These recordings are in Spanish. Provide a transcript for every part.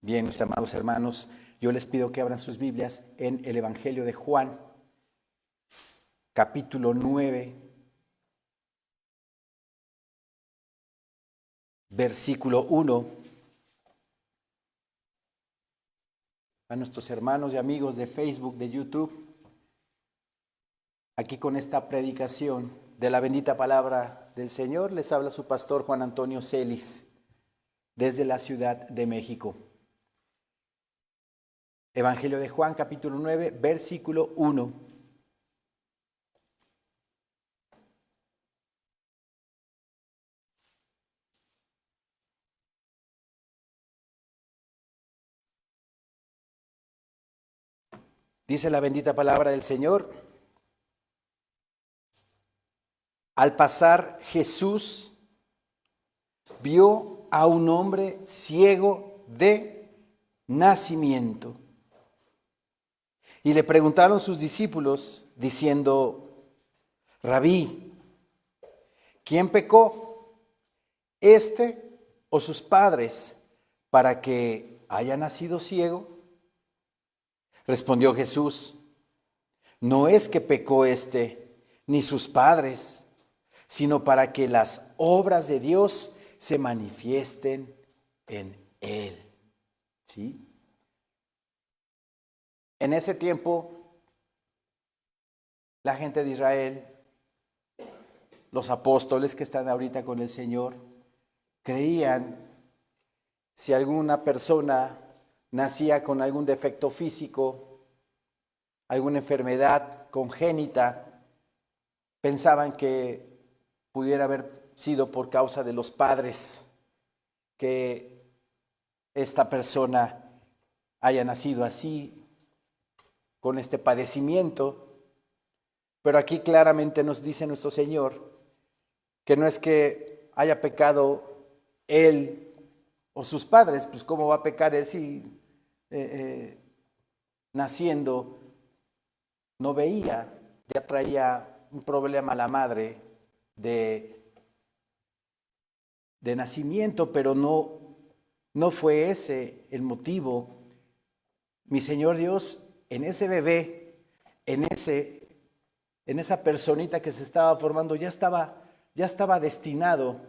Bien, mis amados hermanos, yo les pido que abran sus Biblias en el Evangelio de Juan, capítulo 9, versículo 1. A nuestros hermanos y amigos de Facebook, de YouTube, aquí con esta predicación de la bendita palabra del Señor, les habla su pastor Juan Antonio Celis, desde la Ciudad de México. Evangelio de Juan, capítulo 9, versículo 1. Dice la bendita palabra del Señor: al pasar Jesús vio a un hombre ciego de nacimiento. Y le preguntaron sus discípulos, diciendo: Rabí, ¿quién pecó, este o sus padres, para que haya nacido ciego? Respondió Jesús: no es que pecó este ni sus padres, sino para que las obras de Dios se manifiesten en él. ¿Sí? En ese tiempo, la gente de Israel, los apóstoles que están ahorita con el Señor, creían si alguna persona nacía con algún defecto físico, alguna enfermedad congénita, pensaban que pudiera haber sido por causa de los padres que esta persona haya nacido así, con este padecimiento. Pero aquí claramente nos dice nuestro Señor que no es que haya pecado él o sus padres, pues cómo va a pecar él si naciendo no veía, ya traía un problema la madre de nacimiento, pero no fue ese el motivo. Mi Señor Dios, en ese bebé, en esa personita que se estaba formando, ya estaba destinado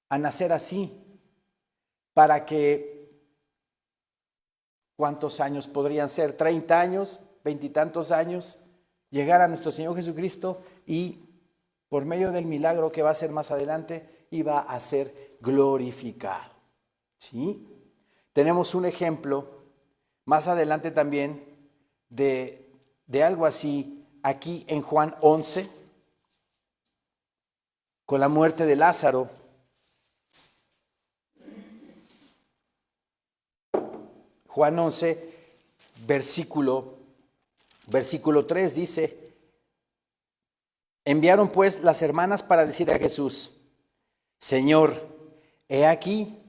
a nacer así, para que, ¿cuántos años podrían ser? 30 años, 20 y tantos años, llegar a nuestro Señor Jesucristo y por medio del milagro que va a ser más adelante, iba a ser glorificado. ¿Sí? Tenemos un ejemplo más adelante también de algo así aquí en Juan 11, con la muerte de Lázaro. Juan 11, versículo 3 dice: enviaron pues las hermanas para decir a Jesús: Señor, he aquí,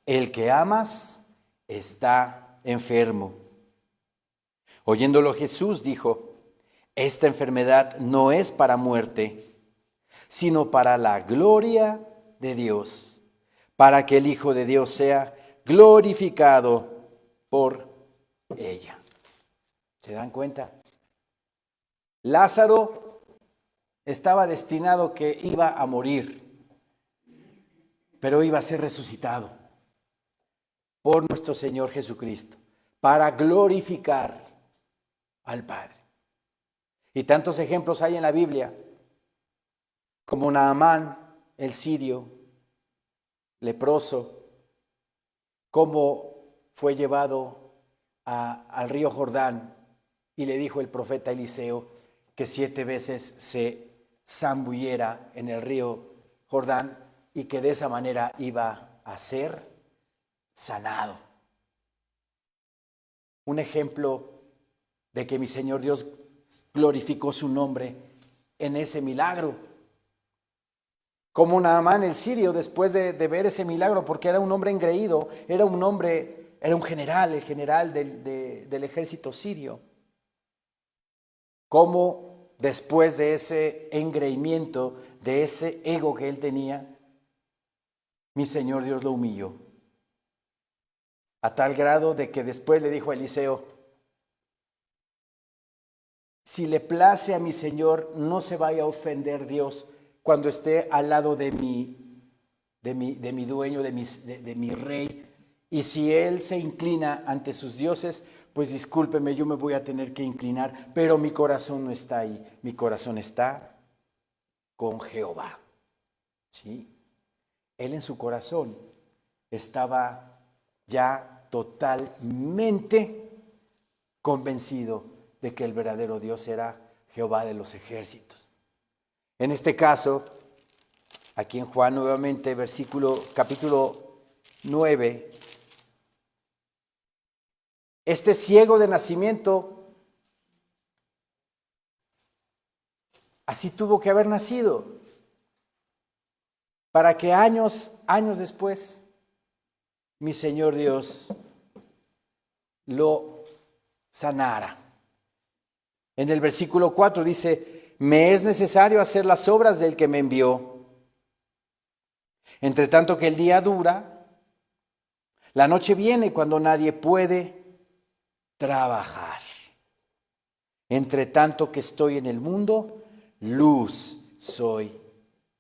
el que amas está enfermo. Oyéndolo Jesús dijo: esta enfermedad no es para muerte, sino para la gloria de Dios, para que el Hijo de Dios sea glorificado por ella. ¿Se dan cuenta? Lázaro estaba destinado que iba a morir, pero iba a ser resucitado por nuestro Señor Jesucristo, para glorificar al Padre. Y tantos ejemplos hay en la Biblia, como Naamán, el sirio, leproso, cómo fue llevado al río Jordán y le dijo el profeta Eliseo que 7 veces se zambulliera en el río Jordán y que de esa manera iba a ser sanado. Un ejemplo de que mi Señor Dios glorificó su nombre en ese milagro. Como Naamán el sirio, después de ver ese milagro, porque era un hombre engreído, era un general, el general del ejército sirio. Como después de ese engreimiento, de ese ego que él tenía, mi Señor Dios lo humilló. a tal grado de que después le dijo a Eliseo: si le place a mi Señor, no se vaya a ofender Dios cuando esté al lado de mi dueño, de mi rey. Y si él se inclina ante sus dioses, pues discúlpeme, yo me voy a tener que inclinar, pero mi corazón no está ahí, mi corazón está con Jehová. ¿Sí? Él en su corazón estaba ya totalmente convencido de que el verdadero Dios era Jehová de los ejércitos. En este caso, aquí en Juan nuevamente, capítulo 9, este ciego de nacimiento, así tuvo que haber nacido, para que años después, mi Señor Dios lo sanara. En el versículo 4 dice: me es necesario hacer las obras del que me envió. Entre tanto que el día dura, la noche viene cuando nadie puede trabajar. Entre tanto que estoy en el mundo, luz soy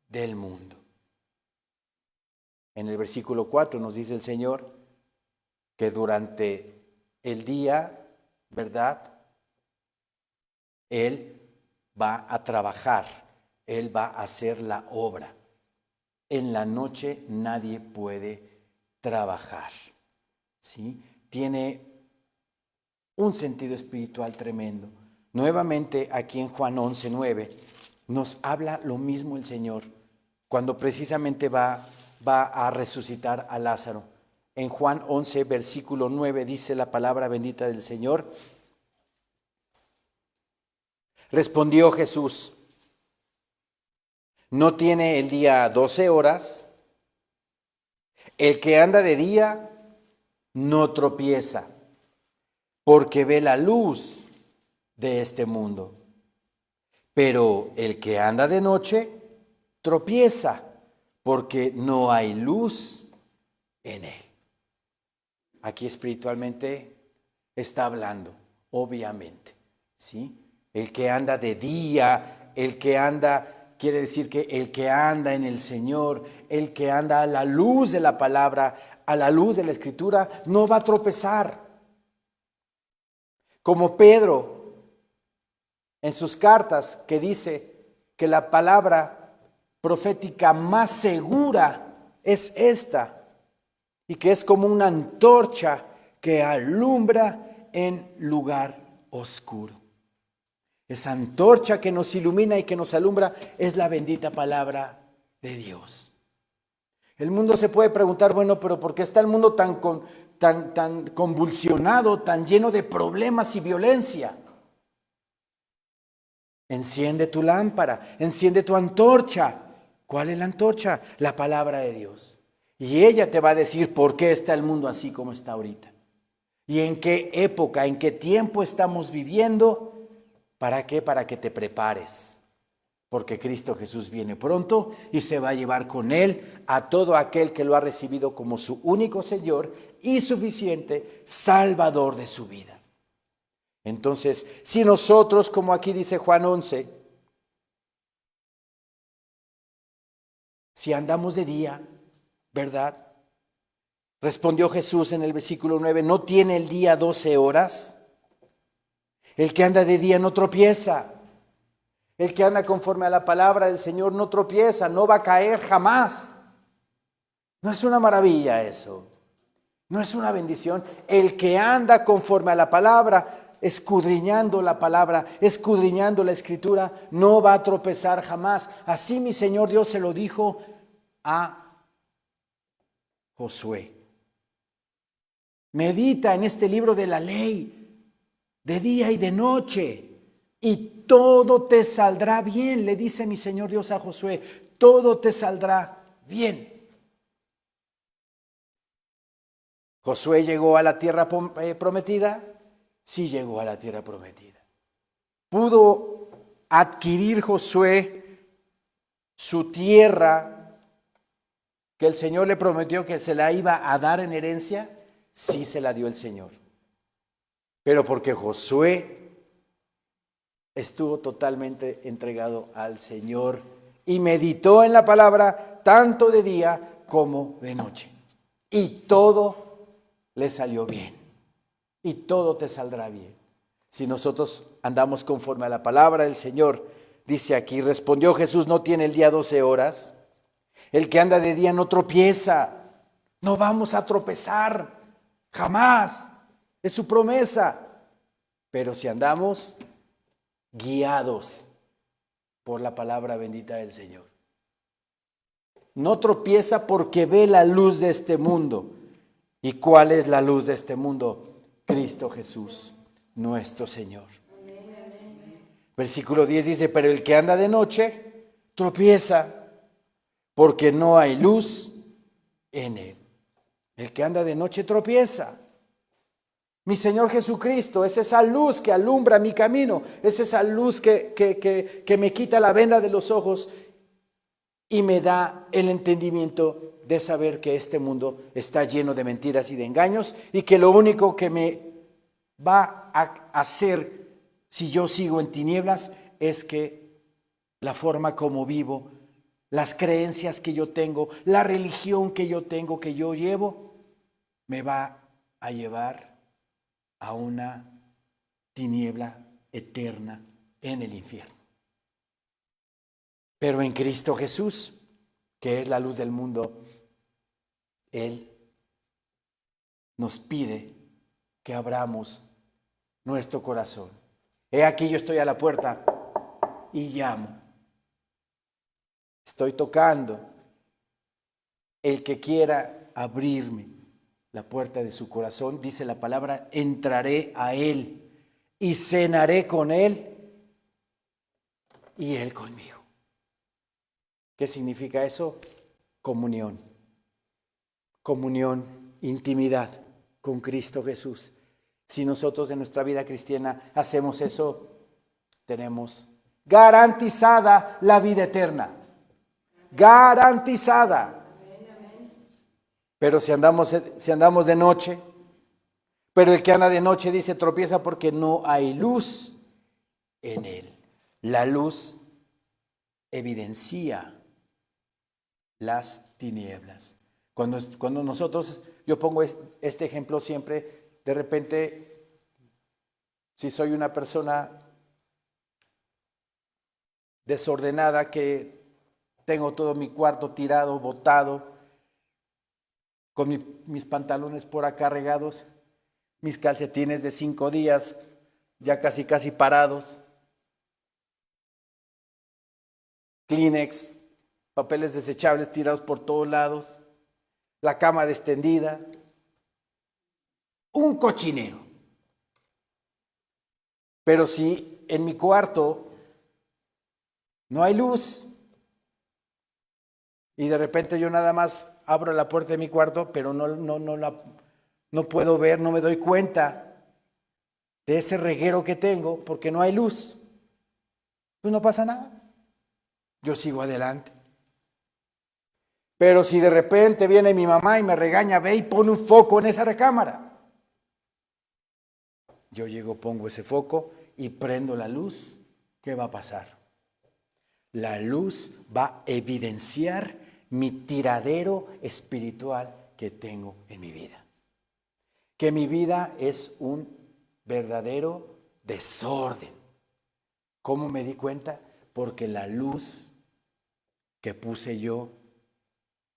del mundo. En el versículo 4 nos dice el Señor que durante el día, ¿verdad?, Él va a trabajar, Él va a hacer la obra. En la noche nadie puede trabajar. ¿Sí? Tiene un sentido espiritual tremendo. Nuevamente aquí en Juan 11:9 nos habla lo mismo el Señor cuando precisamente va a resucitar a Lázaro. En Juan 11, versículo 9 dice la palabra bendita del Señor: respondió Jesús: ¿no tiene el día 12 horas? El que anda de día no tropieza, porque ve la luz de este mundo. Pero el que anda de noche tropieza, porque no hay luz en él. Aquí espiritualmente está hablando, obviamente, ¿sí? El que anda de día, el que anda, quiere decir que el que anda en el Señor, el que anda a la luz de la palabra, a la luz de la Escritura, no va a tropezar. Como Pedro en sus cartas, que dice que la palabra profética más segura es esta, y que es como una antorcha que alumbra en lugar oscuro. Esa antorcha que nos ilumina y que nos alumbra es la bendita palabra de Dios. El mundo se puede preguntar, bueno, pero ¿por qué está el mundo tan convulsionado, tan lleno de problemas y violencia? Enciende tu lámpara, enciende tu antorcha. ¿Cuál es la antorcha? La palabra de Dios. Y ella te va a decir por qué está el mundo así como está ahorita. Y en qué época, en qué tiempo estamos viviendo. ¿Para qué? Para que te prepares. Porque Cristo Jesús viene pronto y se va a llevar con Él a todo aquel que lo ha recibido como su único Señor y suficiente Salvador de su vida. Entonces, si nosotros, como aquí dice Juan 11, si andamos de día, ¿verdad? Respondió Jesús en el versículo 9, ¿no tiene el día 12 horas? El que anda de día no tropieza. El que anda conforme a la palabra del Señor no tropieza, no va a caer jamás. ¿No es una maravilla eso? ¿No es una bendición? El que anda conforme a la palabra, escudriñando la palabra, escudriñando la Escritura, no va a tropezar jamás. Así mi Señor Dios se lo dijo a Josué. Medita en este libro de la ley, de día y de noche, y todo te saldrá bien, le dice mi Señor Dios a Josué, todo te saldrá bien. ¿Josué llegó a la tierra prometida? Sí llegó a la tierra prometida. ¿Pudo adquirir Josué su tierra que el Señor le prometió que se la iba a dar en herencia? sí se la dio el Señor. Pero porque Josué estuvo totalmente entregado al Señor y meditó en la palabra tanto de día como de noche. Y todo le salió bien. Y todo te saldrá bien. Si nosotros andamos conforme a la palabra del Señor, dice aquí, respondió Jesús, ¿no tiene el día 12 horas? El que anda de día no tropieza. No vamos a tropezar, jamás. Es su promesa. Pero si andamos guiados por la palabra bendita del Señor. No tropieza porque ve la luz de este mundo. ¿Y cuál es la luz de este mundo? Cristo Jesús, nuestro Señor. Versículo 10 dice, pero el que anda de noche tropieza porque no hay luz en él. El que anda de noche tropieza. Mi Señor Jesucristo es esa luz que alumbra mi camino, es esa luz que me quita la venda de los ojos y me da el entendimiento de saber que este mundo está lleno de mentiras y de engaños y que lo único que me va a hacer si yo sigo en tinieblas es que la forma como vivo, las creencias que yo tengo, la religión que yo tengo, que yo llevo, me va a llevar a una tiniebla eterna en el infierno. Pero en Cristo Jesús, que es la luz del mundo, Él nos pide que abramos nuestro corazón. He aquí yo estoy a la puerta y llamo. Estoy tocando. El que quiera abrirme la puerta de su corazón, dice la palabra, entraré a Él y cenaré con Él y Él conmigo. ¿Qué significa eso? Comunión. Comunión, intimidad con Cristo Jesús. Si nosotros en nuestra vida cristiana hacemos eso, tenemos garantizada la vida eterna. Garantizada. Pero si andamos de noche, pero el que anda de noche dice tropieza porque no hay luz en él. La luz evidencia las tinieblas. Cuando nosotros, yo pongo este ejemplo siempre, de repente, si soy una persona desordenada que tengo todo mi cuarto tirado, botado, con mis pantalones por acá regados, mis calcetines de 5 días ya casi parados, Kleenex, papeles desechables tirados por todos lados, la cama extendida, un cochinero. Pero si en mi cuarto no hay luz y de repente yo nada más abro la puerta de mi cuarto, pero no puedo ver, no me doy cuenta de ese reguero que tengo porque no hay luz, pues no pasa nada. Yo sigo adelante. Pero si de repente viene mi mamá y me regaña, ve y pone un foco en esa recámara. Yo llego, pongo ese foco y prendo la luz. ¿Qué va a pasar? La luz va a evidenciar mi tiradero espiritual que tengo en mi vida. Que mi vida es un verdadero desorden. ¿Cómo me di cuenta? Porque la luz que puse yo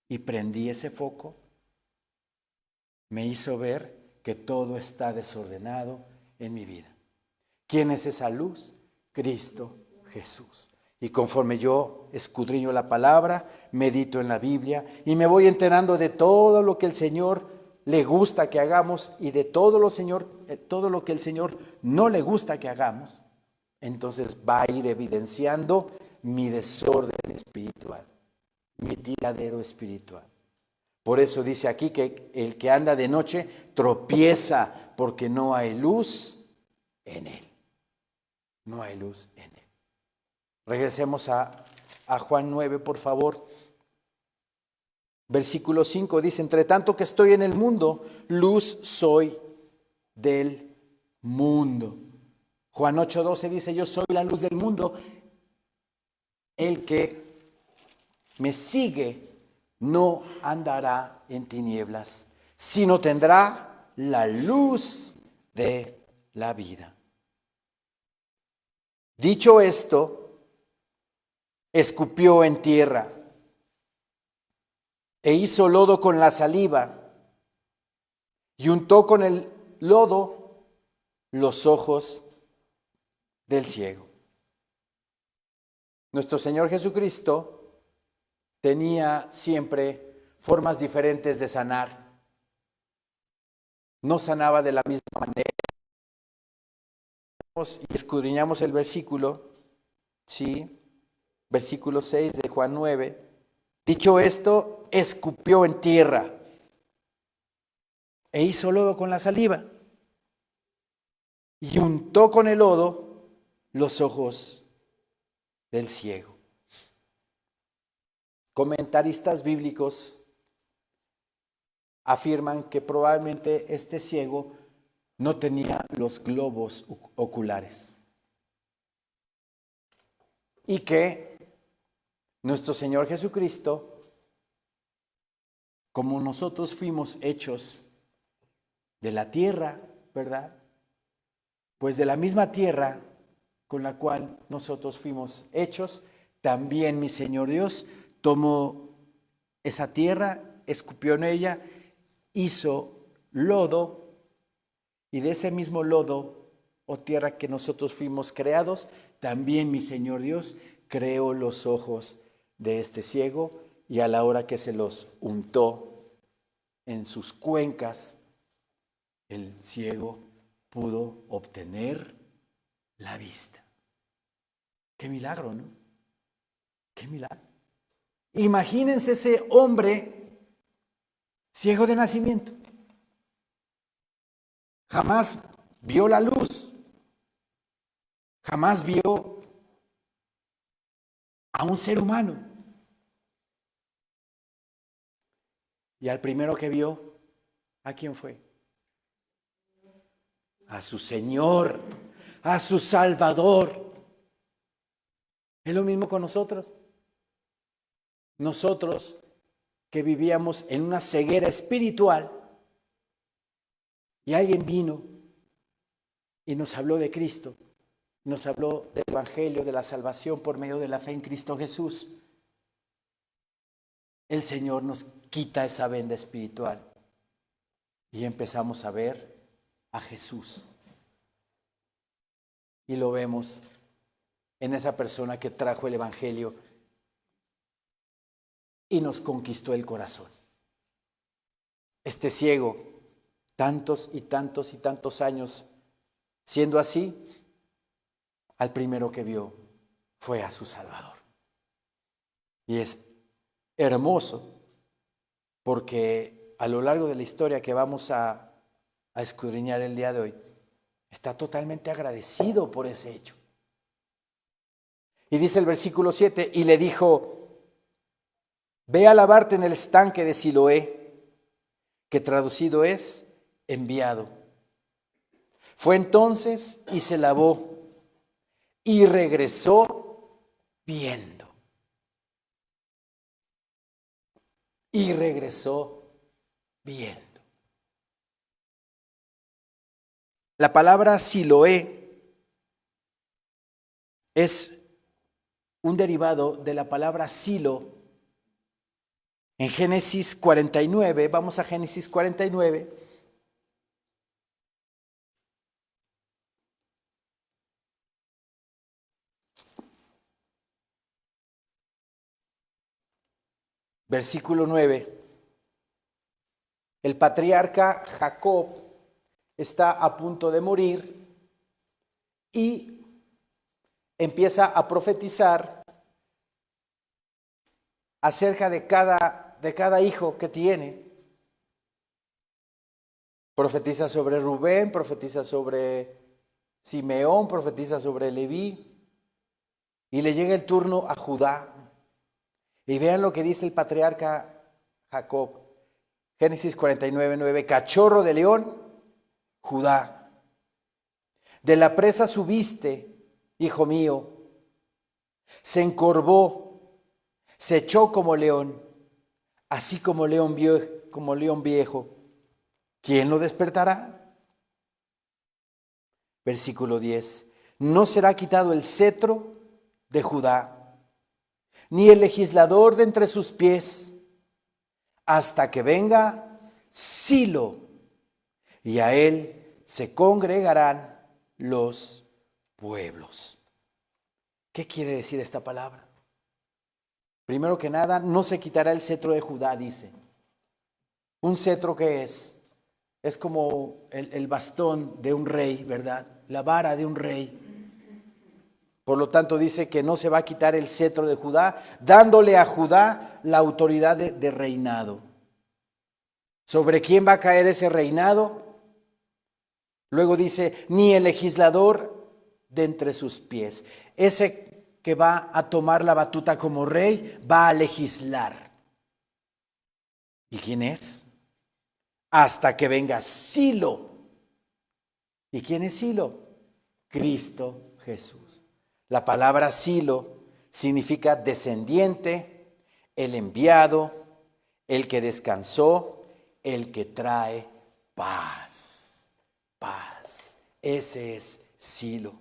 y prendí ese foco me hizo ver que todo está desordenado en mi vida. ¿Quién es esa luz? Cristo Jesús. Y conforme yo escudriño la palabra, medito en la Biblia y me voy enterando de todo lo que el Señor le gusta que hagamos y de todo lo que el Señor no le gusta que hagamos, entonces va a ir evidenciando mi desorden espiritual, mi tiradero espiritual. Por eso dice aquí que el que anda de noche tropieza porque no hay luz en él. No hay luz en él. Regresemos a Juan 9, por favor. Versículo 5 dice, entre tanto que estoy en el mundo, luz soy del mundo. Juan 8:12 dice, yo soy la luz del mundo. El que me sigue no andará en tinieblas, sino tendrá la luz de la vida. Dicho esto, escupió en tierra e hizo lodo con la saliva y untó con el lodo los ojos del ciego. Nuestro Señor Jesucristo tenía siempre formas diferentes de sanar. No sanaba de la misma manera. Y escudriñamos el versículo, ¿sí? Versículo 6 de Juan 9. Dicho esto, escupió en tierra e hizo lodo con la saliva y untó con el lodo los ojos del ciego. Comentaristas bíblicos afirman que probablemente este ciego no tenía los globos oculares y que nuestro Señor Jesucristo, como nosotros fuimos hechos de la tierra, ¿verdad? Pues de la misma tierra con la cual nosotros fuimos hechos, también mi Señor Dios tomó esa tierra, escupió en ella, hizo lodo, y de ese mismo lodo o tierra que nosotros fuimos creados, también mi Señor Dios creó los ojos de este ciego, y a la hora que se los untó en sus cuencas, el ciego pudo obtener la vista. Qué milagro, ¿no? Qué milagro. Imagínense ese hombre ciego de nacimiento. Jamás vio la luz. Jamás vio a un ser humano. Y al primero que vio, ¿a quién fue? A su Señor, a su Salvador. Es lo mismo con nosotros. Nosotros que vivíamos en una ceguera espiritual y alguien vino y nos habló de Cristo, nos habló del Evangelio, de la salvación por medio de la fe en Cristo Jesús. El Señor nos quita esa venda espiritual y empezamos a ver a Jesús. Y lo vemos en esa persona que trajo el Evangelio y nos conquistó el corazón. Este ciego, tantos y tantos y tantos años siendo así, al primero que vio fue a su Salvador. Y es hermoso porque a lo largo de la historia que vamos a escudriñar el día de hoy, está totalmente agradecido por ese hecho. Y dice el versículo 7, y le dijo, ve a lavarte en el estanque de Siloé, que traducido es enviado. Fue entonces y se lavó y regresó viendo. Y regresó viendo. La palabra Siloé es un derivado de la palabra Silo. En Génesis 49, vamos a Génesis 49. Versículo 9. El patriarca Jacob está a punto de morir y empieza a profetizar acerca de cada hijo que tiene. Profetiza sobre Rubén, profetiza sobre Simeón, profetiza sobre Leví, y le llega el turno a Judá. Y vean lo que dice el patriarca Jacob. Génesis 49:9, cachorro de león, Judá. De la presa subiste, hijo mío. Se encorvó, se echó como león, así como león viejo. ¿Quién lo despertará? Versículo 10. No será quitado el cetro de Judá, ni el legislador de entre sus pies, hasta que venga Silo, y a él se congregarán los pueblos. ¿Qué quiere decir esta palabra? Primero que nada, no se quitará el cetro de Judá, dice. ¿Un cetro qué es? Es como el bastón de un rey, ¿verdad? La vara de un rey. Por lo tanto, dice que no se va a quitar el cetro de Judá, dándole a Judá la autoridad de reinado. ¿Sobre quién va a caer ese reinado? Luego dice, ni el legislador de entre sus pies. Ese que va a tomar la batuta como rey, va a legislar. ¿Y quién es? Hasta que venga Silo. ¿Y quién es Silo? Cristo Jesús. La palabra Silo significa descendiente, el enviado, el que descansó, el que trae paz. Paz. Ese es Silo.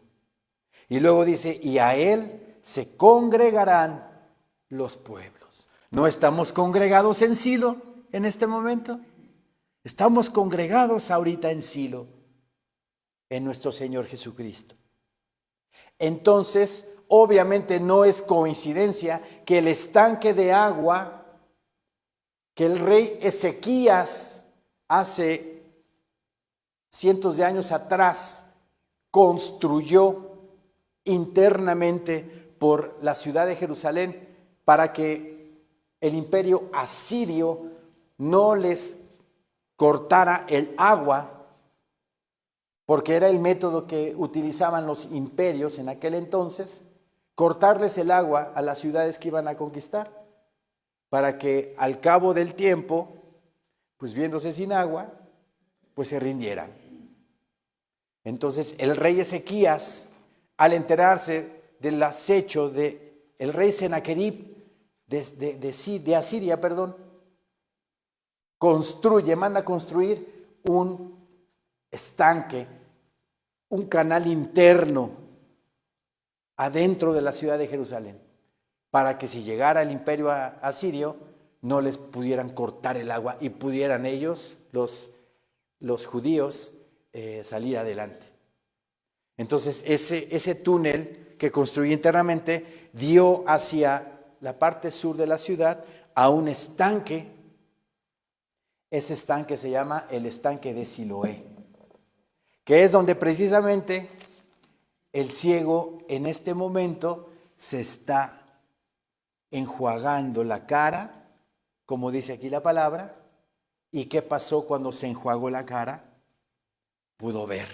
Y luego dice, y a él se congregarán los pueblos. ¿No estamos congregados en Silo en este momento? Estamos congregados ahorita en Silo, en nuestro Señor Jesucristo. Entonces, obviamente no es coincidencia que el estanque de agua que el rey Ezequías hace cientos de años atrás construyó internamente por la ciudad de Jerusalén para que el imperio asirio no les cortara el agua, porque era el método que utilizaban los imperios en aquel entonces, cortarles el agua a las ciudades que iban a conquistar, para que al cabo del tiempo, pues viéndose sin agua, pues se rindieran. Entonces el rey Ezequías, al enterarse del acecho del rey Senaquerib de Asiria, manda construir un estanque, un canal interno adentro de la ciudad de Jerusalén, para que si llegara el imperio asirio no les pudieran cortar el agua y pudieran ellos, los judíos, salir adelante. Entonces ese túnel que construyó internamente dio hacia la parte sur de la ciudad a un estanque. Ese estanque se llama el estanque de Siloé, que es donde precisamente el ciego en este momento se está enjuagando la cara, como dice aquí la palabra. ¿Y qué pasó cuando se enjuagó la cara? Pudo ver.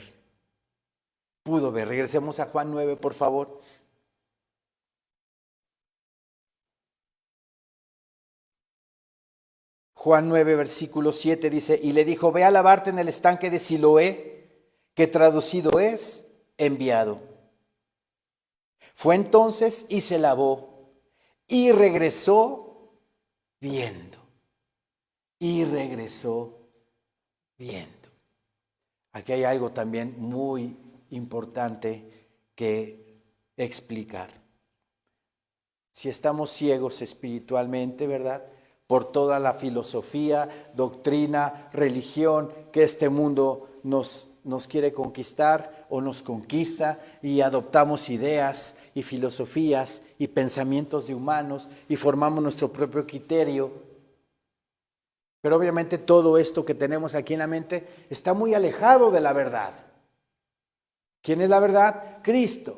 Pudo ver. Regresemos a Juan 9, por favor. Juan 9, versículo 7 dice, y le dijo, ve a lavarte en el estanque de Siloé, que traducido es enviado. Fue entonces y se lavó y regresó viendo. Y regresó viendo. Aquí hay algo también muy importante que explicar. Si estamos ciegos espiritualmente, ¿verdad?, por toda la filosofía, doctrina, religión que este mundo nos quiere conquistar o nos conquista, y adoptamos ideas y filosofías y pensamientos de humanos y formamos nuestro propio criterio. Pero obviamente todo esto que tenemos aquí en la mente está muy alejado de la verdad. ¿Quién es la verdad? Cristo.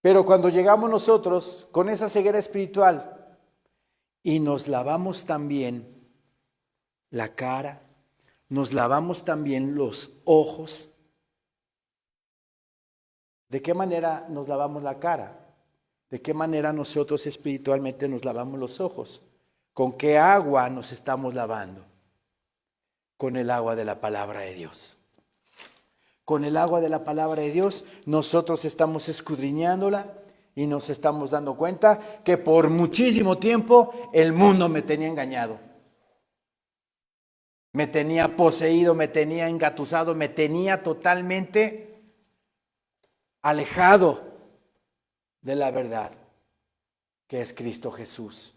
Pero cuando llegamos nosotros con esa ceguera espiritual y nos lavamos también la cara, nos lavamos también los ojos. ¿De qué manera nos lavamos la cara? ¿De qué manera nosotros espiritualmente nos lavamos los ojos? ¿Con qué agua nos estamos lavando? Con el agua de la palabra de Dios. Con el agua de la palabra de Dios nosotros estamos escudriñándola y nos estamos dando cuenta que por muchísimo tiempo el mundo me tenía engañado. Me tenía poseído, me tenía engatusado, me tenía totalmente alejado de la verdad, que es Cristo Jesús.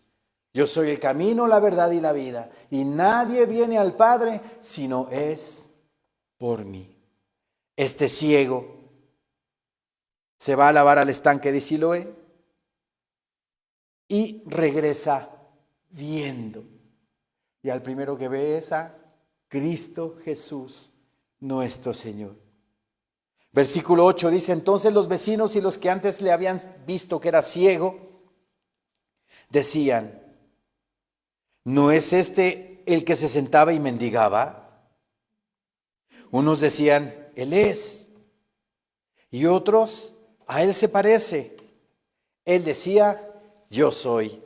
Yo soy el camino, la verdad y la vida, y nadie viene al Padre si no es por mí. Este ciego se va a lavar al estanque de Siloé y regresa viendo. Y al primero que ve es a Cristo Jesús, nuestro Señor. Versículo 8 dice: entonces los vecinos y los que antes le habían visto que era ciego, decían: ¿no es este el que se sentaba y mendigaba? Unos decían: él es. Y otros: a él se parece. Él decía: yo soy.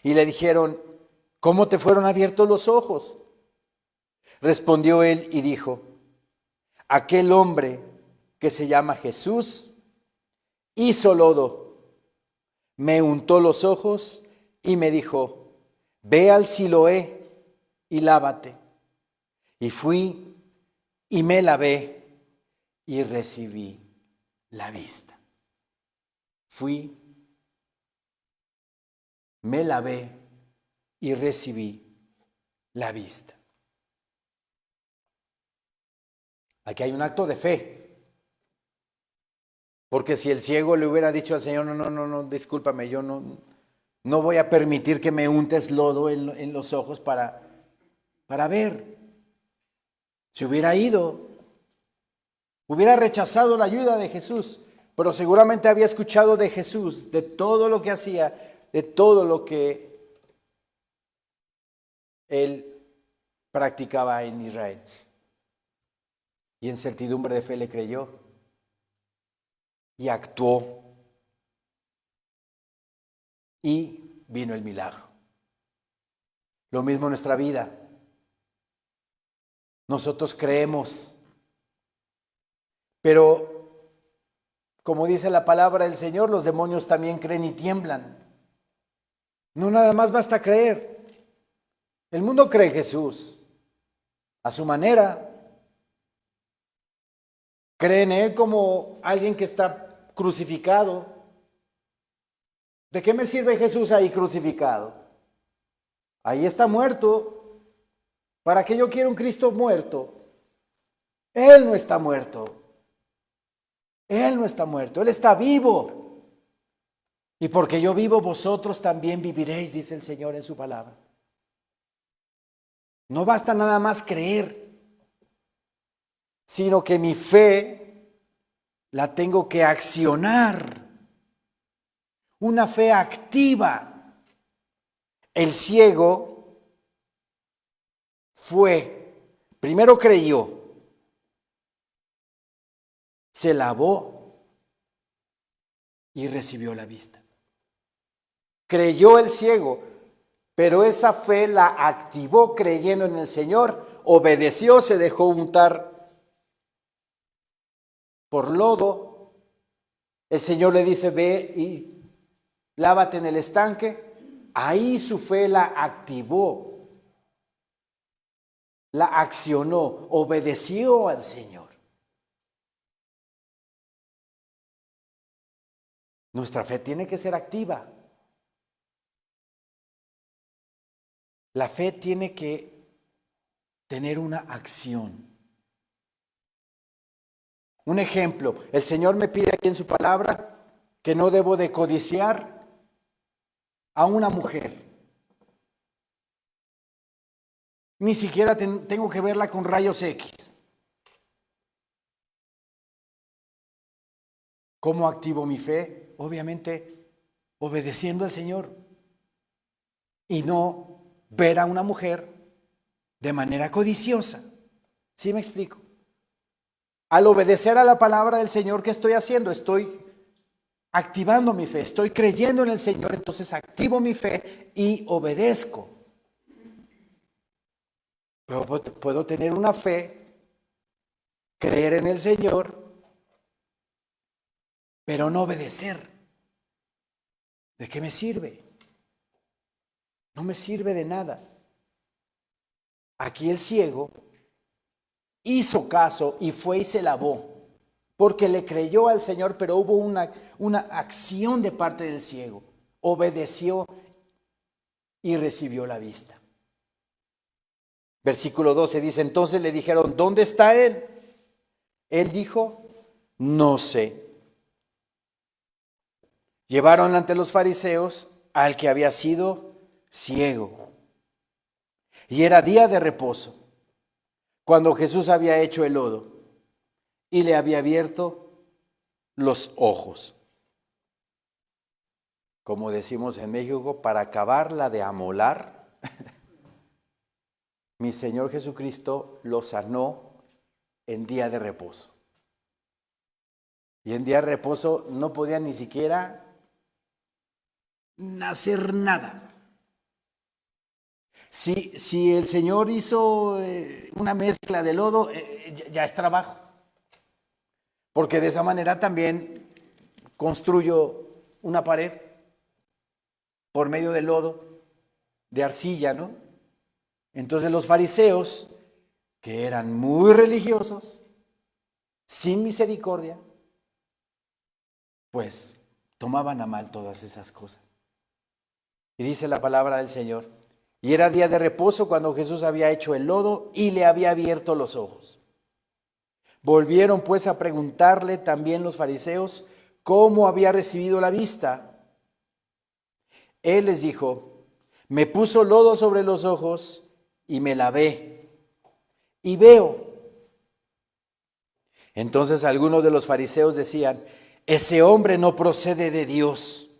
Y le dijeron: ¿cómo te fueron abiertos los ojos? Respondió él y dijo: aquel hombre que se llama Jesús hizo lodo, me untó los ojos y me dijo: ve al Siloé y lávate. Y fui y me lavé y recibí la vista. Fui, me lavé y recibí la vista. Aquí hay un acto de fe. Porque si el ciego le hubiera dicho al Señor: no, discúlpame, yo no voy a permitir que me untes lodo en los ojos para ver. Se hubiera ido, hubiera rechazado la ayuda de Jesús, pero seguramente había escuchado de Jesús, de todo lo que hacía, de todo lo que él practicaba en Israel. Y en certidumbre de fe le creyó y actuó, y vino el milagro. Lo mismo en nuestra vida. Nosotros creemos, pero como dice la palabra del Señor, los demonios también creen y tiemblan. No nada más basta creer. El mundo cree en Jesús a su manera. Cree en Él como alguien que está crucificado. ¿De qué me sirve Jesús ahí crucificado? Ahí está muerto. ¿Para qué yo quiero un Cristo muerto? Él no está muerto. Él no está muerto. Él está vivo. Y porque yo vivo, vosotros también viviréis, dice el Señor en su palabra. No basta nada más creer, sino que mi fe la tengo que accionar. Una fe activa. El ciego primero creyó, se lavó y recibió la vista. Creyó el ciego, pero esa fe la activó creyendo en el Señor, obedeció, se dejó untar por lodo. El Señor le dice: ve y lávate en el estanque. Ahí su fe la activó, la accionó, obedeció al Señor. Nuestra fe tiene que ser activa. La fe tiene que tener una acción. Un ejemplo, el Señor me pide aquí en su palabra que no debo de codiciar a una mujer. Ni siquiera tengo que verla con rayos X. ¿Cómo activo mi fe? Obviamente obedeciendo al Señor y no ver a una mujer de manera codiciosa. ¿Sí me explico? Al obedecer a la palabra del Señor, ¿qué estoy haciendo? Estoy activando mi fe. Estoy creyendo en el Señor, entonces activo mi fe y obedezco. Pero puedo tener una fe, creer en el Señor, pero no obedecer. ¿De qué me sirve? No me sirve de nada. Aquí el ciego hizo caso y fue y se lavó, porque le creyó al Señor, pero hubo una acción de parte del ciego. Obedeció y recibió la vista. Versículo 12 dice, entonces le dijeron, ¿dónde está él? Él dijo, no sé. Llevaron ante los fariseos al que había sido ciego. Y era día de reposo, cuando Jesús había hecho el lodo y le había abierto los ojos. Como decimos en México, para acabarla de amolar, mi Señor Jesucristo lo sanó en día de reposo. Y en día de reposo no podía ni siquiera hacer nada. Si el Señor hizo una mezcla de lodo, ya es trabajo. Porque de esa manera también construyo una pared por medio de lodo, de arcilla, ¿no? Entonces los fariseos, que eran muy religiosos, sin misericordia, pues tomaban a mal todas esas cosas. Y dice la palabra del Señor, y era día de reposo cuando Jesús había hecho el lodo y le había abierto los ojos. Volvieron pues a preguntarle también los fariseos cómo había recibido la vista. Él les dijo, me puso lodo sobre los ojos y me lavé y veo. Entonces algunos de los fariseos decían, ese hombre no procede de Dios,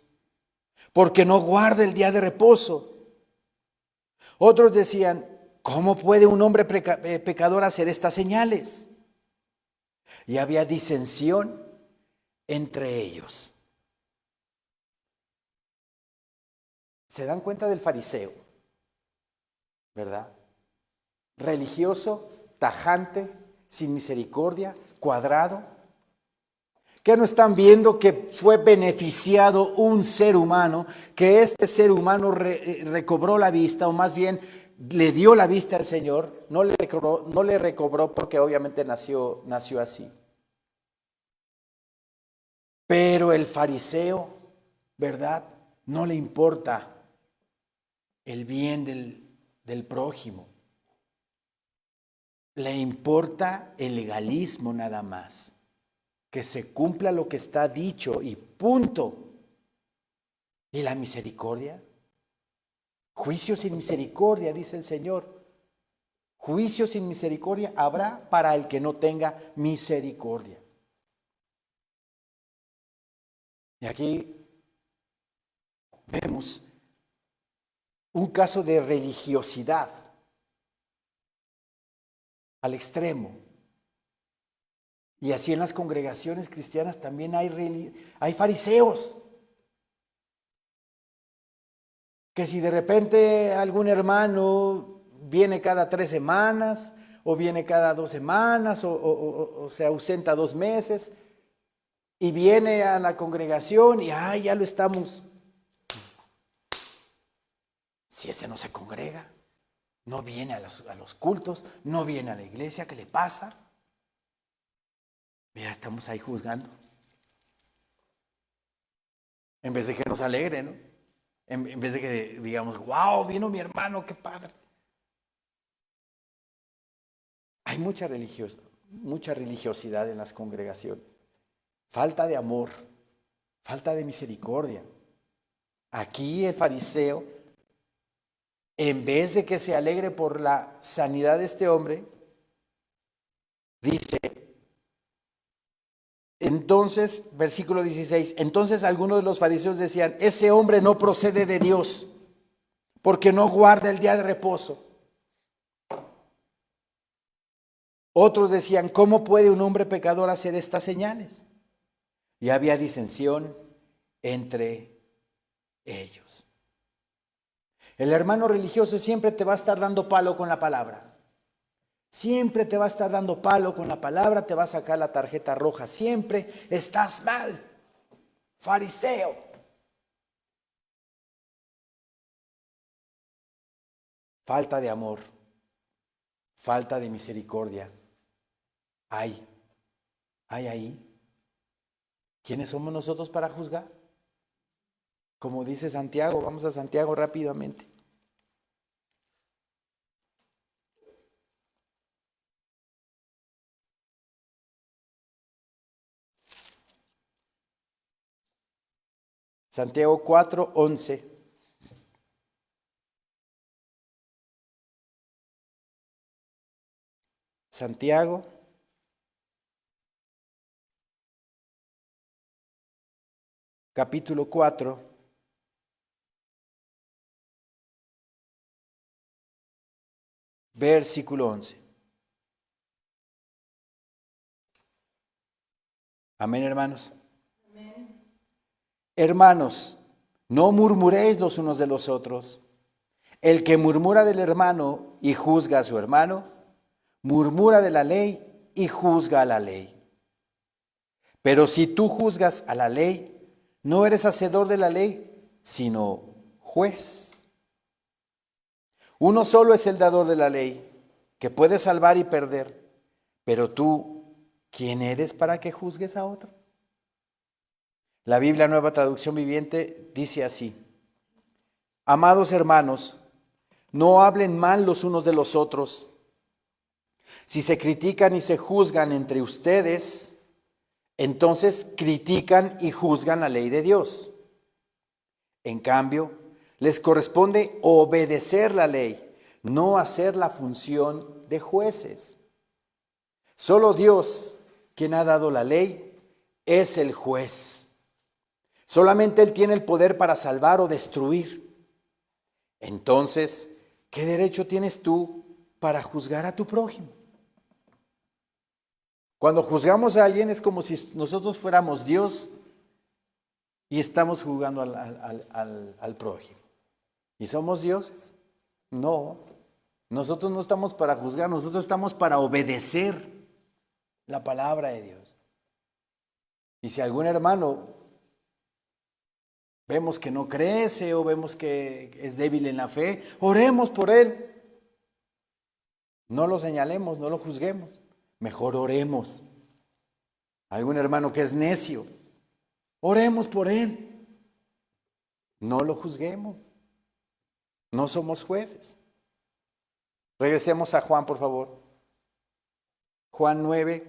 porque no guarda el día de reposo. Otros decían, ¿cómo puede un hombre pecador hacer estas señales? Y había disensión entre ellos. ¿Se dan cuenta del fariseo? ¿Verdad? Religioso, tajante, sin misericordia, cuadrado. ¿Qué no están viendo que fue beneficiado un ser humano, que este ser humano recobró la vista, o más bien le dio la vista al Señor? No le recobró porque obviamente nació así. Pero el fariseo, ¿verdad? No le importa el bien del prójimo. Le importa el legalismo nada más. Que se cumpla lo que está dicho y punto. ¿Y la misericordia? Juicio sin misericordia, dice el Señor. Juicio sin misericordia habrá para el que no tenga misericordia. Y aquí vemos un caso de religiosidad al extremo. Y así en las congregaciones cristianas también hay fariseos. Que si de repente algún hermano viene cada 3 semanas, o viene cada 2 semanas, o se ausenta 2 meses, y viene a la congregación y ya lo estamos. Si ese no se congrega, no viene a los cultos, no viene a la iglesia, ¿qué le pasa? Ya estamos ahí juzgando. En vez de que nos alegre, ¿no? En vez de que digamos, wow, vino mi hermano, qué padre. Hay mucha religiosidad en las congregaciones. Falta de amor, falta de misericordia. Aquí el fariseo, en vez de que se alegre por la sanidad de este hombre, dice, entonces, versículo 16, entonces algunos de los fariseos decían, ese hombre no procede de Dios, porque no guarda el día de reposo. Otros decían, ¿cómo puede un hombre pecador hacer estas señales? Y había disensión entre ellos. El hermano religioso siempre te va a estar dando palo con la palabra. Siempre te va a estar dando palo con la palabra, te va a sacar la tarjeta roja. Siempre estás mal, fariseo. Falta de amor, falta de misericordia. Hay ahí. ¿Quiénes somos nosotros para juzgar? Como dice Santiago, vamos a Santiago rápidamente. Santiago 4:11. Santiago capítulo 4, versículo 11. Amén, hermanos. Amén. Hermanos, no murmuréis los unos de los otros. El que murmura del hermano y juzga a su hermano, murmura de la ley y juzga a la ley. Pero si tú juzgas a la ley, no eres hacedor de la ley, sino juez. Uno solo es el dador de la ley, que puede salvar y perder. Pero tú, ¿quién eres para que juzgues a otro? La Biblia Nueva Traducción Viviente dice así: amados hermanos, no hablen mal los unos de los otros. Si se critican y se juzgan entre ustedes, entonces critican y juzgan la ley de Dios. En cambio, les corresponde obedecer la ley, no hacer la función de jueces. Solo Dios, quien ha dado la ley, es el juez. Solamente Él tiene el poder para salvar o destruir. Entonces, ¿qué derecho tienes tú para juzgar a tu prójimo? Cuando juzgamos a alguien es como si nosotros fuéramos Dios y estamos juzgando al prójimo. ¿Y somos dioses? No, nosotros no estamos para juzgar, nosotros estamos para obedecer la palabra de Dios. Y si algún hermano vemos que no crece o vemos que es débil en la fe, oremos por él. No lo señalemos, no lo juzguemos. Mejor oremos. Algún hermano que es necio, oremos por él. No lo juzguemos. No somos jueces. Regresemos a Juan, por favor. Juan 9,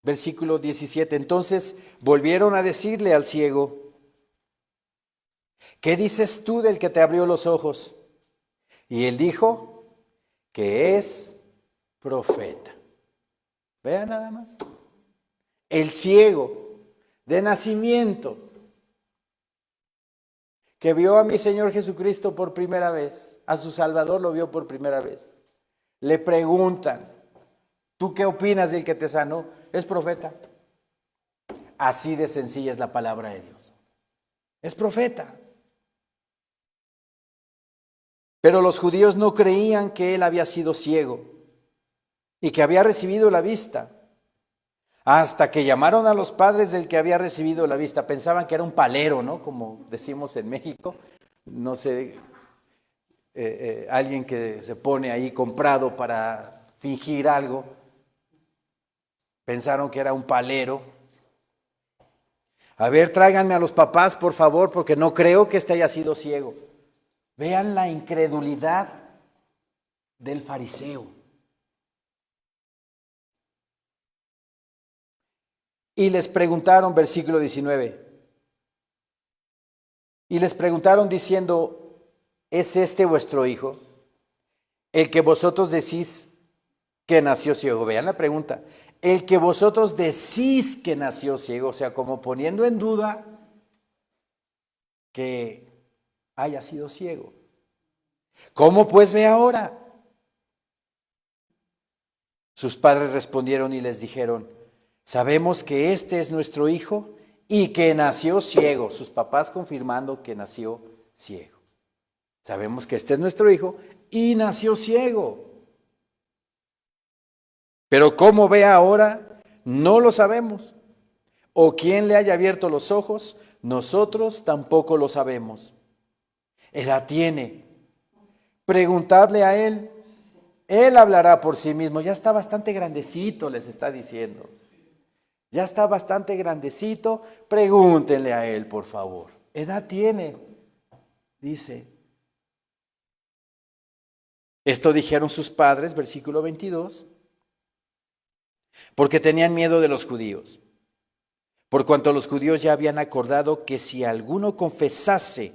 versículo 17. Entonces volvieron a decirle al ciego: ¿qué dices tú del que te abrió los ojos? Y él dijo que es profeta. Vean nada más. El ciego de nacimiento, que vio a mi Señor Jesucristo por primera vez, a su Salvador lo vio por primera vez. Le preguntan: ¿tú qué opinas del que te sanó? Es profeta. Así de sencilla es la palabra de Dios. Es profeta. Pero los judíos no creían que él había sido ciego y que había recibido la vista, hasta que llamaron a los padres del que había recibido la vista. Pensaban que era un palero, ¿no? Como decimos en México. No sé, alguien que se pone ahí comprado para fingir algo. Pensaron que era un palero. A ver, tráiganme a los papás, por favor, porque no creo que este haya sido ciego. Vean la incredulidad del fariseo. Y les preguntaron, versículo 19. Y les preguntaron diciendo: ¿es este vuestro hijo, el que vosotros decís que nació ciego? Vean la pregunta. El que vosotros decís que nació ciego, o sea, como poniendo en duda que haya sido ciego. ¿Cómo pues ve ahora? Sus padres respondieron y les dijeron: Sabemos que este es nuestro hijo y que nació ciego. Sus papás confirmando que nació ciego. Sabemos que este es nuestro hijo y nació ciego. Pero cómo ve ahora, no lo sabemos. O quién le haya abierto los ojos, nosotros tampoco lo sabemos. Edad tiene. Preguntadle a él. Él hablará por sí mismo. Ya está bastante grandecito, les está diciendo. Ya está bastante grandecito. Pregúntenle a él, por favor. Edad tiene, dice. Esto dijeron sus padres, versículo 22, porque tenían miedo de los judíos. Por cuanto los judíos ya habían acordado que si alguno confesase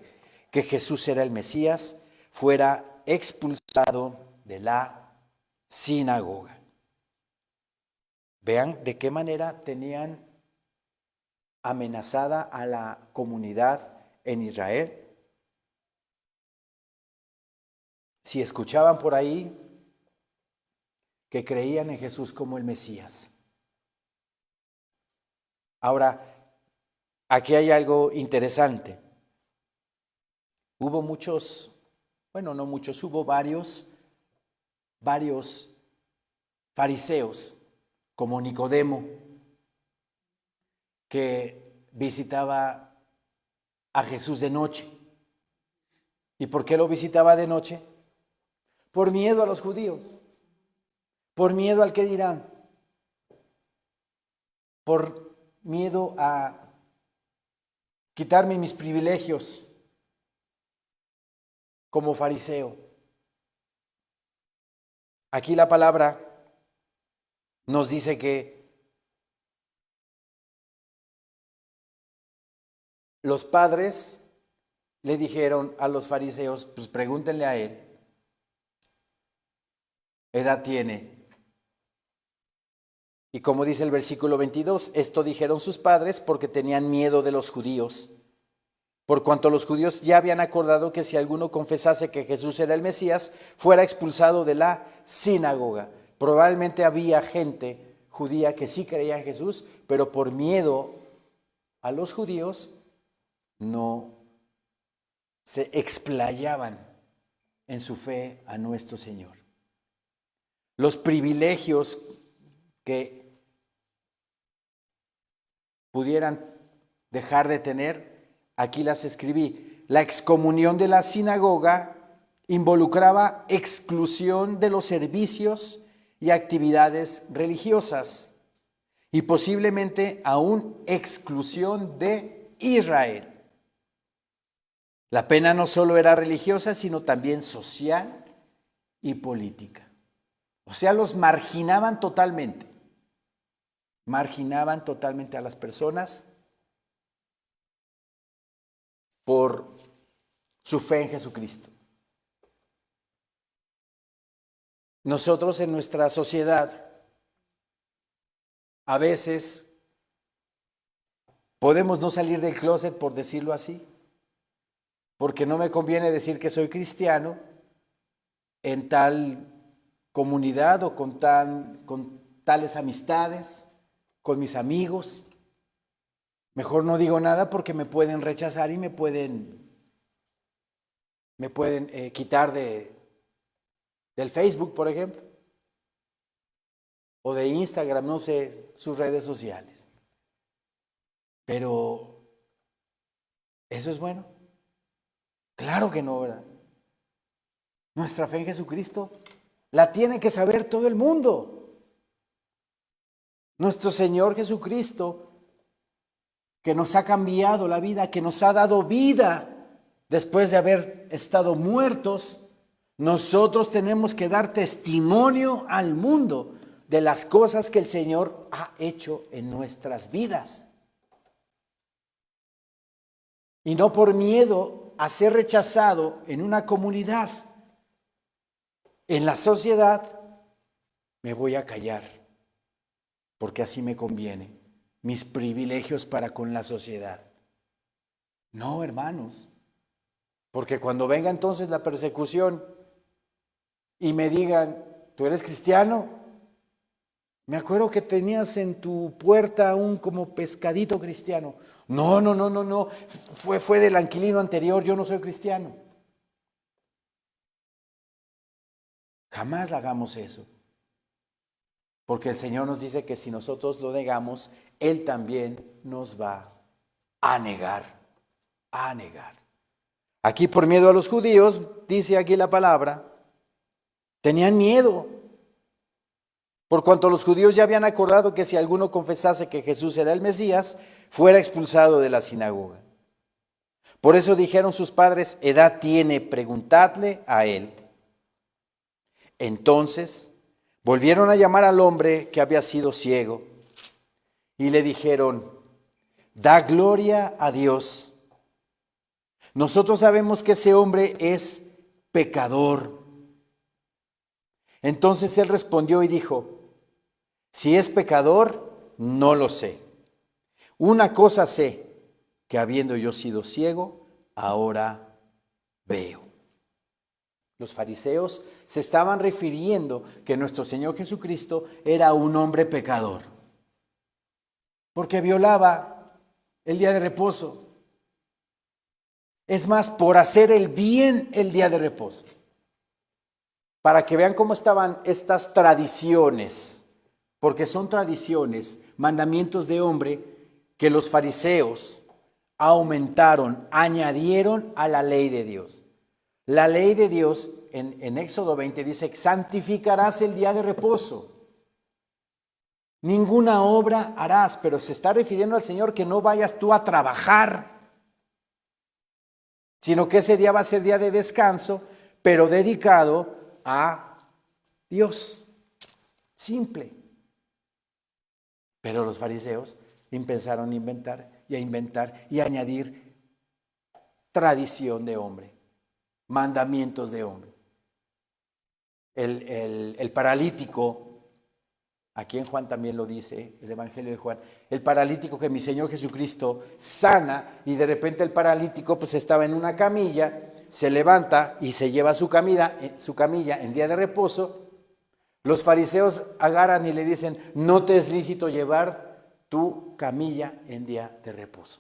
que Jesús era el Mesías, fuera expulsado de la sinagoga. Vean de qué manera tenían amenazada a la comunidad en Israel. Si escuchaban por ahí que creían en Jesús como el Mesías. Ahora, aquí hay algo interesante. Hubo muchos, bueno, no muchos, hubo varios fariseos, como Nicodemo, que visitaba a Jesús de noche. ¿Y por qué lo visitaba de noche? Por miedo a los judíos, por miedo al que dirán, por miedo a quitarme mis privilegios como fariseo. Aquí la palabra nos dice que los padres le dijeron a los fariseos, pues pregúntenle a él, edad tiene. Y como dice el versículo 22, esto dijeron sus padres porque tenían miedo de los judíos. Por cuanto los judíos ya habían acordado que si alguno confesase que Jesús era el Mesías, fuera expulsado de la sinagoga. Probablemente había gente judía que sí creía en Jesús, pero por miedo a los judíos no se explayaban en su fe a nuestro Señor. Los privilegios que pudieran dejar de tener, aquí las escribí. La excomunión de la sinagoga involucraba exclusión de los servicios y actividades religiosas y posiblemente aún exclusión de Israel. La pena no solo era religiosa, sino también social y política. O sea, los marginaban totalmente. Marginaban totalmente a las personas por su fe en Jesucristo. Nosotros en nuestra sociedad a veces podemos no salir del closet, por decirlo así, porque no me conviene decir que soy cristiano en tal comunidad o con tales amistades, con mis amigos. Mejor no digo nada porque me pueden rechazar y me pueden quitar del Facebook, por ejemplo, o de Instagram, no sé, sus redes sociales. Pero, ¿eso es bueno? Claro que no, ¿verdad? Nuestra fe en Jesucristo la tiene que saber todo el mundo. Nuestro Señor Jesucristo, que nos ha cambiado la vida, que nos ha dado vida después de haber estado muertos, nosotros tenemos que dar testimonio al mundo de las cosas que el Señor ha hecho en nuestras vidas. Y no por miedo a ser rechazado en una comunidad, en la sociedad, me voy a callar, porque así me conviene, mis privilegios para con la sociedad. No, hermanos, porque cuando venga entonces la persecución y me digan, ¿tú eres cristiano? Me acuerdo que tenías en tu puerta un como pescadito cristiano. No, no, no, no, no. Fue del inquilino anterior, yo no soy cristiano. Jamás hagamos eso. Porque el Señor nos dice que si nosotros lo negamos, Él también nos va a negar. A negar. Aquí por miedo a los judíos, dice aquí la palabra, tenían miedo. Por cuanto los judíos ya habían acordado que si alguno confesase que Jesús era el Mesías, fuera expulsado de la sinagoga. Por eso dijeron sus padres, edad tiene, preguntadle a él. Entonces volvieron a llamar al hombre que había sido ciego y le dijeron, da gloria a Dios. Nosotros sabemos que ese hombre es pecador. Entonces él respondió y dijo, si es pecador, no lo sé. Una cosa sé, que habiendo yo sido ciego, ahora veo. Los fariseos se estaban refiriendo que nuestro Señor Jesucristo era un hombre pecador, porque violaba el día de reposo. Es más, por hacer el bien el día de reposo. Para que vean cómo estaban estas tradiciones, porque son tradiciones, mandamientos de hombre que los fariseos aumentaron, añadieron a la ley de Dios. La ley de Dios en Éxodo 20 dice, santificarás el día de reposo. Ninguna obra harás, pero se está refiriendo al Señor que no vayas tú a trabajar, sino que ese día va a ser día de descanso, pero dedicado a Dios. Simple. Pero los fariseos empezaron a inventar y a añadir tradición de hombre, mandamientos de hombre. El paralítico, aquí en Juan también lo dice, el Evangelio de Juan, el paralítico que mi Señor Jesucristo sana y de repente el paralítico pues estaba en una camilla, se levanta y se lleva su camilla en día de reposo. Los fariseos agarran y le dicen, no te es lícito llevar tu camilla en día de reposo.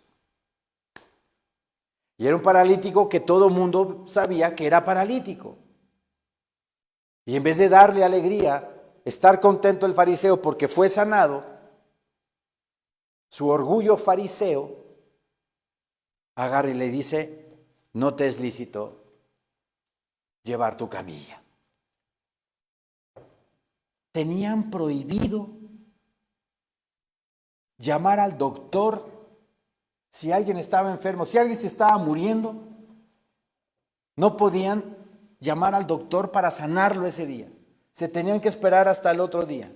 Y era un paralítico que todo mundo sabía que era paralítico. Y en vez de darle alegría, estar contento el fariseo porque fue sanado, su orgullo fariseo agarra y le dice, no te es lícito llevar tu camilla. Tenían prohibido llamar al doctor si alguien estaba enfermo, si alguien se estaba muriendo, no podían llamar al doctor para sanarlo ese día. Se tenían que esperar hasta el otro día.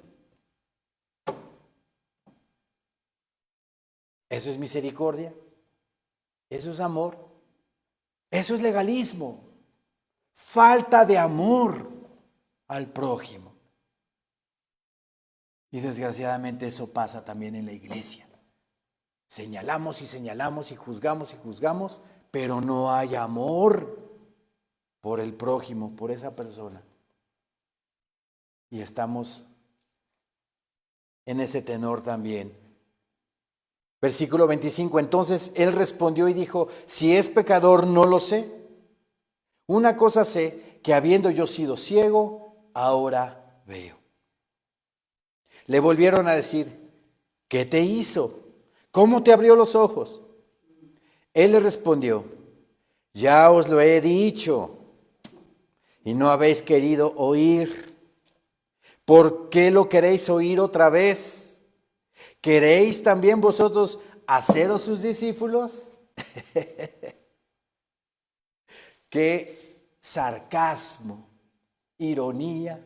Eso es misericordia, eso es amor, eso es legalismo, falta de amor al prójimo. Y desgraciadamente eso pasa también en la iglesia. Señalamos y señalamos y juzgamos, pero no hay amor por el prójimo, por esa persona. Y estamos en ese tenor también. Versículo 25, entonces él respondió y dijo, si es pecador no lo sé. Una cosa sé, que habiendo yo sido ciego, ahora veo. Le volvieron a decir, ¿qué te hizo? ¿Cómo te abrió los ojos? Él le respondió, ya os lo he dicho y no habéis querido oír. ¿Por qué lo queréis oír otra vez? ¿Queréis también vosotros haceros sus discípulos? Qué sarcasmo, ironía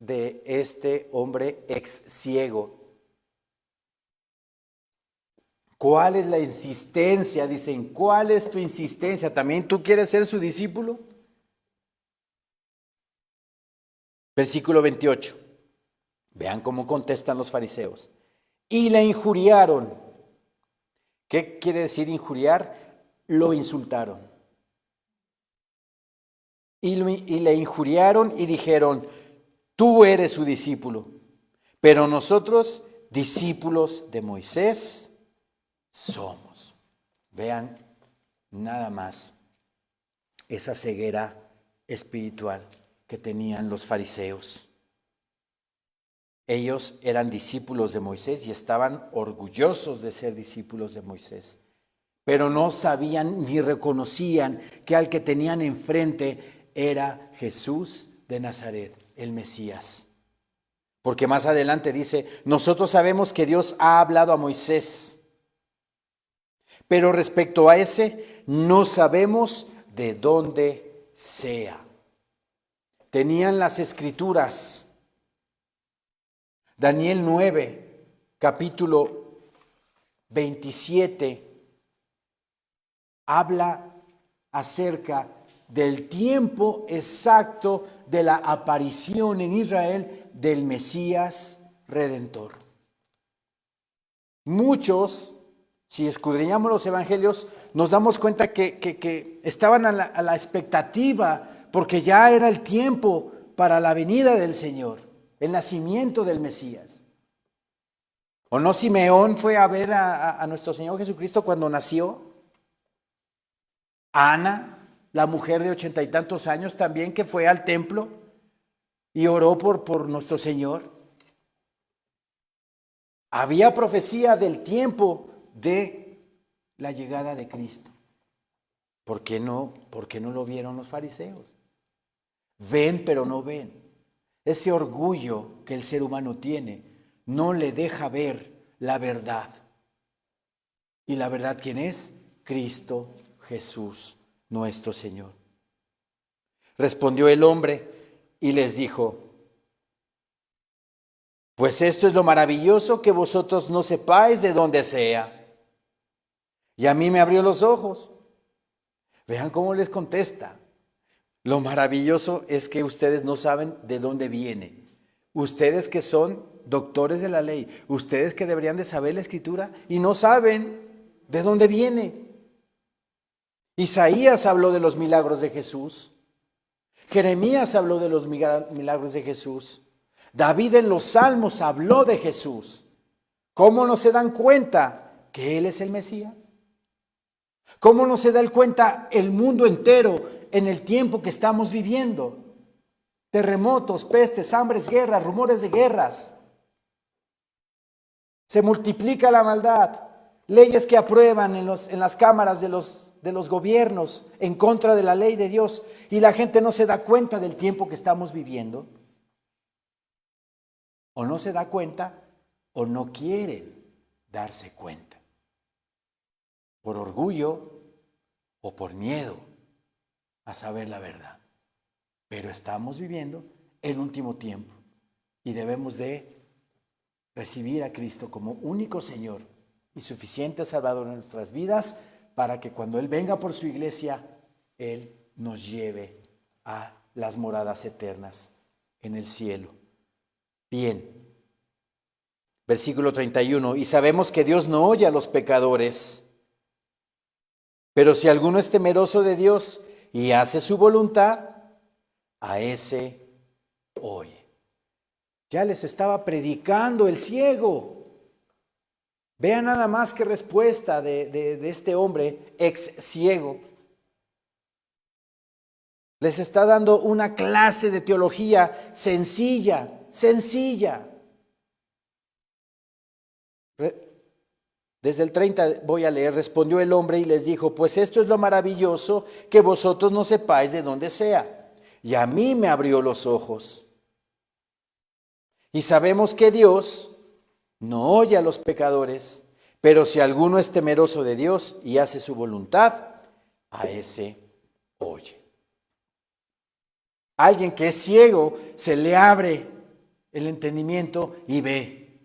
de este hombre ex ciego. ¿Cuál es la insistencia? Dicen, ¿cuál es tu insistencia? ¿También tú quieres ser su discípulo? Versículo 28. Vean cómo contestan los fariseos. Y le injuriaron. ¿Qué quiere decir injuriar? Lo insultaron. Y le injuriaron y dijeron, tú eres su discípulo, pero nosotros, discípulos de Moisés, somos. Vean nada más esa ceguera espiritual que tenían los fariseos. Ellos eran discípulos de Moisés y estaban orgullosos de ser discípulos de Moisés, pero no sabían ni reconocían que al que tenían enfrente era Jesús de Nazaret, el Mesías. Porque más adelante dice, nosotros sabemos que Dios ha hablado a Moisés, pero respecto a ese no sabemos de dónde sea. Tenían las escrituras. Daniel 9, capítulo 27, habla acerca del tiempo exacto de la aparición en Israel del Mesías Redentor. Muchos, si escudriñamos los evangelios, nos damos cuenta que estaban a la expectativa, porque ya era el tiempo para la venida del Señor, el nacimiento del Mesías. ¿O no Simeón fue a ver a nuestro Señor Jesucristo cuando nació? Ana, la mujer de 80 y tantos años también, que fue al templo y oró por nuestro Señor. Había profecía del tiempo de la llegada de Cristo. ¿Por qué no lo vieron los fariseos? Ven, pero no ven. Ese orgullo que el ser humano tiene no le deja ver la verdad. ¿Y la verdad quién es? Cristo Jesús, nuestro Señor. Respondió el hombre y les dijo, pues esto es lo maravilloso, que vosotros no sepáis de dónde sea. Y a mí me abrió los ojos. Vean cómo les contesta. Lo maravilloso es que ustedes no saben de dónde viene. Ustedes que son doctores de la ley, ustedes que deberían de saber la Escritura y no saben de dónde viene. Isaías habló de los milagros de Jesús. Jeremías habló de los milagros de Jesús. David en los Salmos habló de Jesús. ¿Cómo no se dan cuenta que Él es el Mesías? ¿Cómo no se da cuenta el mundo entero en el tiempo que estamos viviendo? Terremotos, pestes, hambres, guerras, rumores de guerras. Se multiplica la maldad. Leyes que aprueban en las cámaras de los gobiernos en contra de la ley de Dios. Y la gente no se da cuenta del tiempo que estamos viviendo. O no se da cuenta o no quieren darse cuenta. Por orgullo o por miedo a saber la verdad. Pero estamos viviendo el último tiempo y debemos de recibir a Cristo como único Señor y suficiente Salvador en nuestras vidas para que cuando Él venga por su iglesia, Él nos lleve a las moradas eternas en el cielo. Bien, versículo 31, y sabemos que Dios no oye a los pecadores, pero si alguno es temeroso de Dios y hace su voluntad, a ese oye. Ya les estaba predicando el ciego. Vean nada más qué respuesta de este hombre ex ciego. Les está dando una clase de teología sencilla. Desde el 30 voy a leer. Respondió el hombre y les dijo, pues esto es lo maravilloso, que vosotros no sepáis de dónde sea. Y a mí me abrió los ojos. Y sabemos que Dios no oye a los pecadores, pero si alguno es temeroso de Dios y hace su voluntad, a ese oye. Alguien que es ciego, se le abre el entendimiento y ve.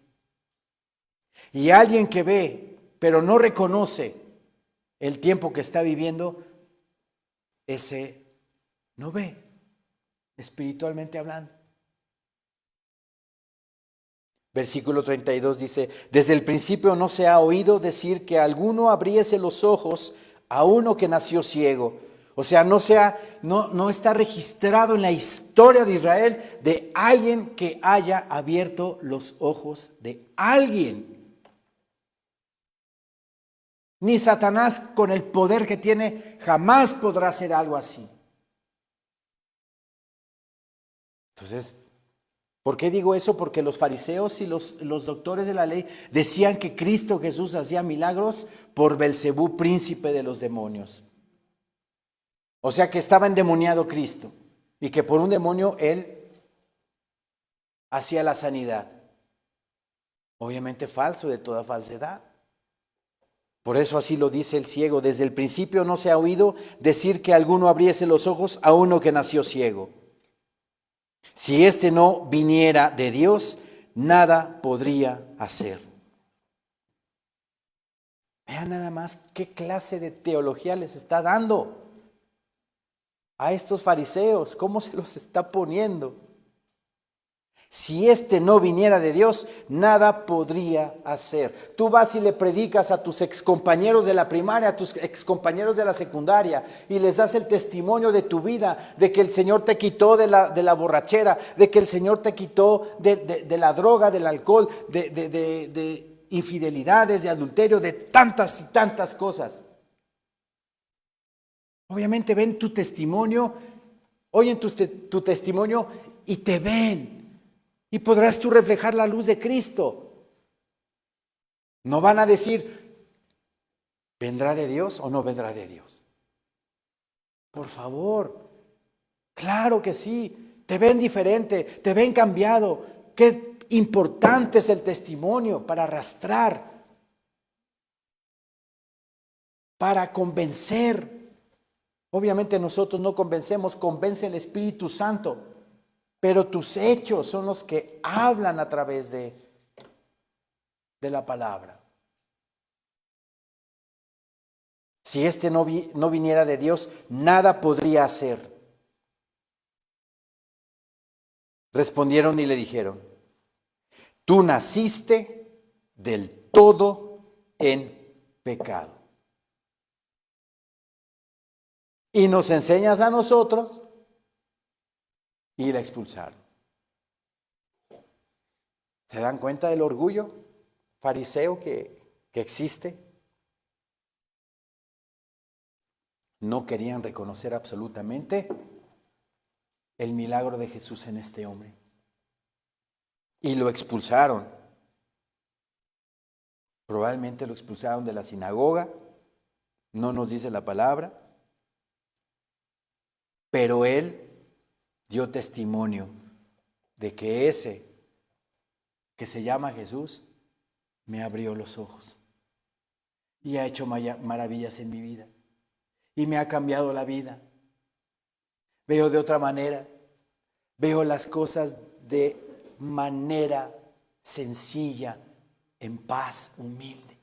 Y alguien que ve, pero no reconoce el tiempo que está viviendo, ese no ve, espiritualmente hablando. Versículo 32 dice, desde el principio no se ha oído decir que alguno abriese los ojos a uno que nació ciego. O sea, no se no está registrado en la historia de Israel de alguien que haya abierto los ojos de alguien. Ni Satanás, con el poder que tiene, jamás podrá hacer algo así. Entonces, ¿por qué digo eso? Porque los fariseos y los doctores de la ley decían que Cristo Jesús hacía milagros por Belcebú, príncipe de los demonios. O sea que estaba endemoniado Cristo y que por un demonio él hacía la sanidad. Obviamente falso, de toda falsedad. Por eso así lo dice el ciego. Desde el principio no se ha oído decir que alguno abriese los ojos a uno que nació ciego. Si éste no viniera de Dios, nada podría hacer. Vean nada más qué clase de teología les está dando a estos fariseos, cómo se los está poniendo. Si éste no viniera de Dios, nada podría hacer. Tú vas y le predicas a tus excompañeros de la primaria, a tus excompañeros de la secundaria, y les das el testimonio de tu vida, de que el Señor te quitó de la borrachera, de que el Señor te quitó de la droga, del alcohol, de infidelidades, de adulterio, de tantas y tantas cosas. Obviamente ven tu testimonio, oyen tu testimonio y te ven. Y podrás tú reflejar la luz de Cristo. No van a decir, ¿vendrá de Dios o no vendrá de Dios? Por favor, claro que sí. Te ven diferente, te ven cambiado. Qué importante es el testimonio para arrastrar, para convencer. Obviamente nosotros no convencemos, convence el Espíritu Santo. Pero tus hechos son los que hablan a través de la palabra. Si éste no viniera de Dios, nada podría hacer. Respondieron y le dijeron, tú naciste del todo en pecado. Y nos enseñas a nosotros. Y la expulsaron. ¿Se dan cuenta del orgullo fariseo que existe? No querían reconocer absolutamente el milagro de Jesús en este hombre. Y lo expulsaron. Probablemente lo expulsaron de la sinagoga. No nos dice la palabra. Pero él dio testimonio de que ese que se llama Jesús me abrió los ojos y ha hecho maravillas en mi vida y me ha cambiado la vida. Veo de otra manera, veo las cosas de manera sencilla, en paz, humilde.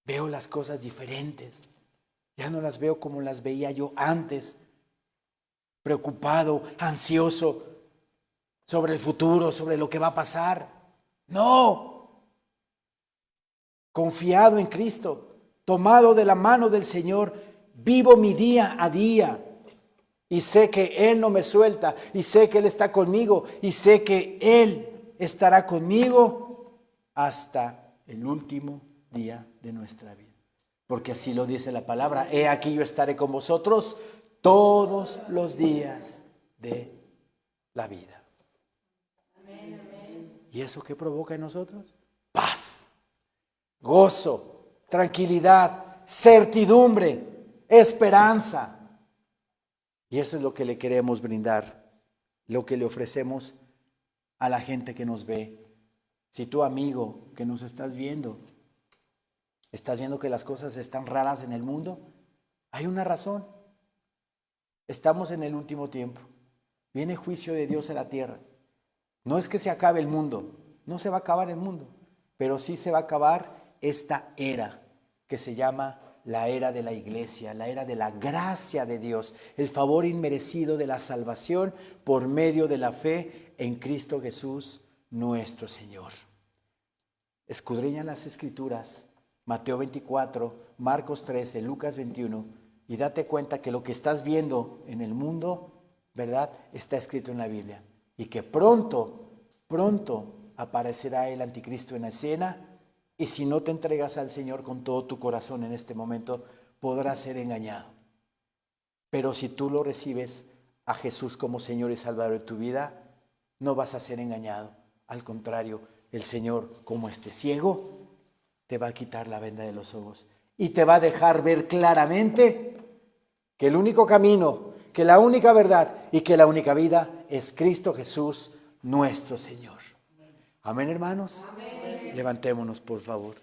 Veo las cosas diferentes. Ya no las veo como las veía yo antes. Preocupado, ansioso sobre el futuro, sobre lo que va a pasar. No. Confiado en Cristo, tomado de la mano del Señor, vivo mi día a día. Y sé que Él no me suelta, y sé que Él está conmigo, y sé que Él estará conmigo hasta el último día de nuestra vida. Porque así lo dice la palabra. He aquí yo estaré con vosotros todos los días de la vida. Amén, amén. ¿Y eso qué provoca en nosotros? Paz, gozo, tranquilidad, certidumbre, esperanza. Y eso es lo que le queremos brindar, lo que le ofrecemos a la gente que nos ve. Si tú, amigo, que nos estás viendo que las cosas están raras en el mundo, hay una razón. Estamos en el último tiempo. Viene juicio de Dios a la tierra. No es que se acabe el mundo, no se va a acabar el mundo, pero sí se va a acabar esta era que se llama la era de la iglesia, la era de la gracia de Dios, el favor inmerecido de la salvación por medio de la fe en Cristo Jesús nuestro Señor. Escudriñan las Escrituras, Mateo 24, Marcos 13, Lucas 21, y date cuenta que lo que estás viendo en el mundo, ¿verdad?, está escrito en la Biblia. Y que pronto aparecerá el anticristo en la escena. Y si no te entregas al Señor con todo tu corazón en este momento, podrás ser engañado. Pero si tú lo recibes a Jesús como Señor y Salvador de tu vida, no vas a ser engañado. Al contrario, el Señor, como este ciego, te va a quitar la venda de los ojos y te va a dejar ver claramente que el único camino, que la única verdad y que la única vida es Cristo Jesús, nuestro Señor. Amén, hermanos. Amén. Levantémonos, por favor.